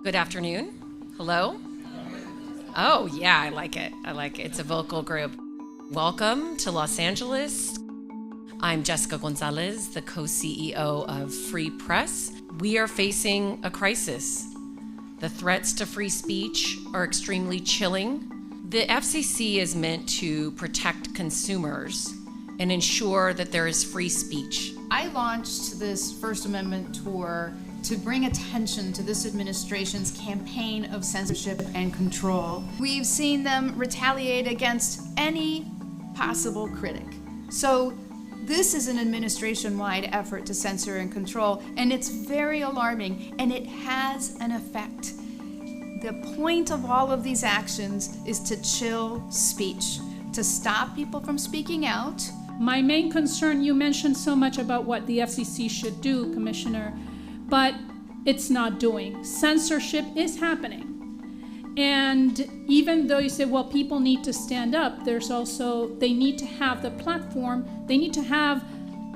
Good afternoon. Hello. Oh, yeah, I like it. It's a vocal group. Welcome to Los Angeles. I'm Jessica Gonzalez, the co-CEO of Free Press. We are facing a crisis. The threats to free speech are extremely chilling. The FCC is meant to protect consumers and ensure that there is free speech. I launched this First Amendment tour to bring attention to this administration's campaign of censorship and control. We've seen them retaliate against any possible critic. So this is an administration-wide effort to censor and control, and it's very alarming, and it has an effect. The point of all of these actions is to chill speech, to stop people from speaking out. My main concern, you mentioned so much about what the FCC should do, Commissioner, but it's not doing. Censorship is happening. And even though you say, well, people need to stand up, there's also, they need to have the platform, they need to have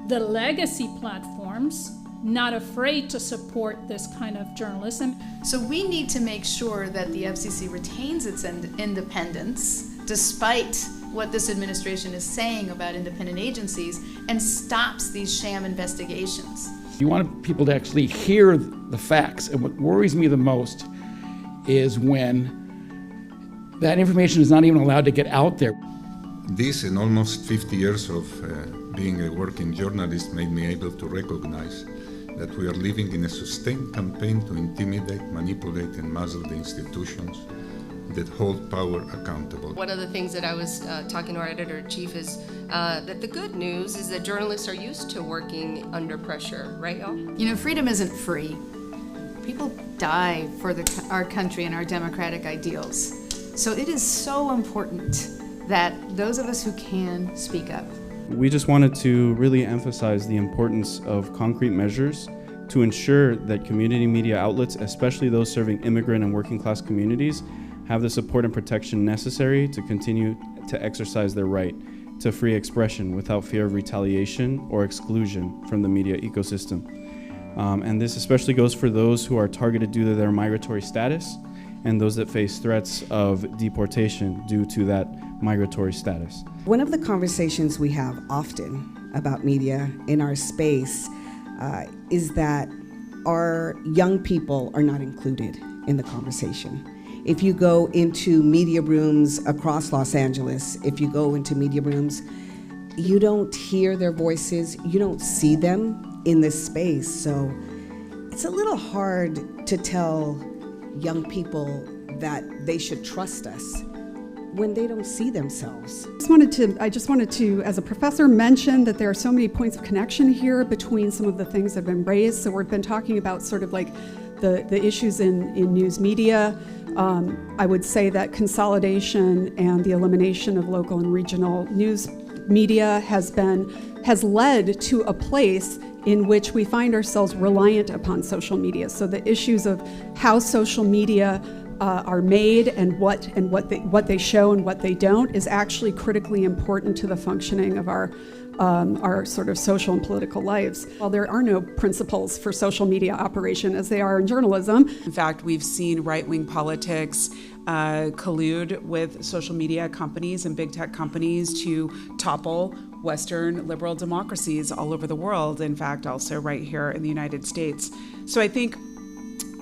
the legacy platforms, not afraid to support this kind of journalism. So we need to make sure that the FCC retains its independence, despite what this administration is saying about independent agencies, and stops these sham investigations. You want people to actually hear the facts, and what worries me the most is when that information is not even allowed to get out there. This and almost 50 years of being a working journalist made me able to recognize that we are living in a sustained campaign to intimidate, manipulate, and muzzle the institutions that hold power accountable. One of the things that I was talking to our editor-in-chief is that the good news is that journalists are used to working under pressure, right, y'all? You know, freedom isn't free. People die for our country and our democratic ideals. So it is so important that those of us who can speak up. We just wanted to really emphasize the importance of concrete measures to ensure that community media outlets, especially those serving immigrant and working class communities, have the support and protection necessary to continue to exercise their right to free expression without fear of retaliation or exclusion from the media ecosystem. And this especially goes for those who are targeted due to their migratory status and those that face threats of deportation due to that migratory status. One of the conversations we have often about media in our space is that our young people are not included in the conversation. If you go into media rooms across Los Angeles, if you go into media rooms, you don't hear their voices, you don't see them in this space. So it's a little hard to tell young people that they should trust us when they don't see themselves. I just wanted to, as a professor, mention that there are so many points of connection here between some of the things that have been raised. So we've been talking about sort of like the issues in news media. I would say that consolidation and the elimination of local and regional news media has led to a place in which we find ourselves reliant upon social media. So the issues of how social media are made and what they show and what they don't is actually critically important to the functioning of our sort of social and political lives. While there are no principles for social media operation as they are in journalism. In fact, we've seen right-wing politics collude with social media companies and big tech companies to topple Western liberal democracies all over the world, in fact, also right here in the United States. So I think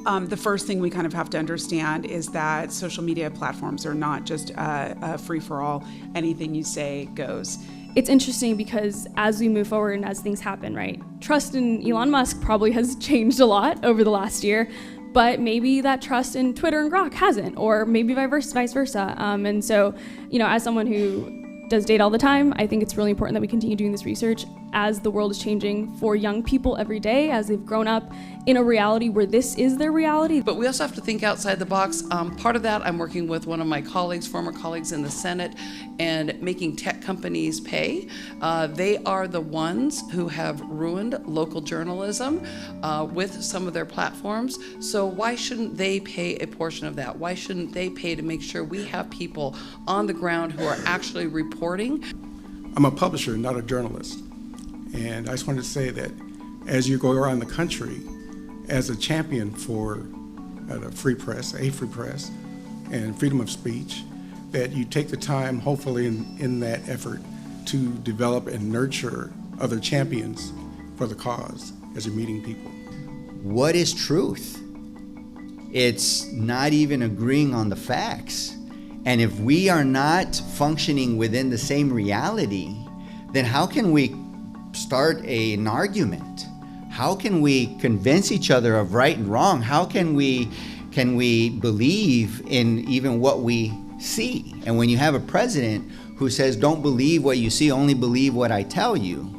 the first thing we kind of have to understand is that social media platforms are not just a free-for-all, anything you say goes. It's interesting because as we move forward and as things happen, right, trust in Elon Musk probably has changed a lot over the last year, but maybe that trust in Twitter and Grok hasn't, or maybe vice versa. And so, you know, as someone who does data all the time, I think it's really important that we continue doing this research as the world is changing for young people every day, as they've grown up in a reality where this is their reality. But we also have to think outside the box. Part of that, I'm working with one of my colleagues, former colleagues in the Senate, and making tech companies pay. They are the ones who have ruined local journalism with some of their platforms. So why shouldn't they pay a portion of that? Why shouldn't they pay to make sure we have people on the ground who are actually reporting? I'm a publisher, not a journalist. And I just wanted to say that as you go around the country as a champion for a free press, and freedom of speech, that you take the time, hopefully in that effort, to develop and nurture other champions for the cause as you're meeting people. What is truth? It's not even agreeing on the facts. And if we are not functioning within the same reality, then how can we start an argument? How can we convince each other of right and wrong? How can we believe in even what we see? And when you have a president who says, don't believe what you see, only believe what I tell you,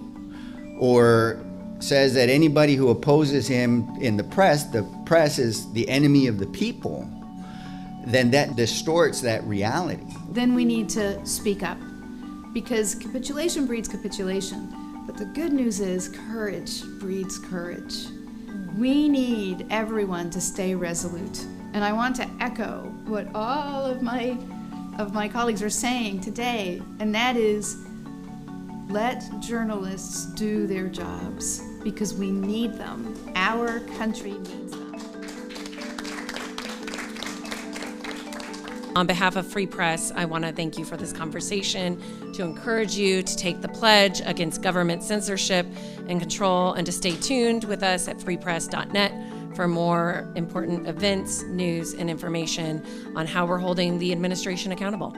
or says that anybody who opposes him in the press is the enemy of the people, then that distorts that reality. Then we need to speak up, because capitulation breeds capitulation. But the good news is courage breeds courage. We need everyone to stay resolute. And I want to echo what all of my colleagues are saying today, and that is, let journalists do their jobs, because we need them. Our country needs them. On behalf of Free Press, I want to thank you for this conversation, to encourage you to take the pledge against government censorship and control, and to stay tuned with us at freepress.net for more important events, news, and information on how we're holding the administration accountable.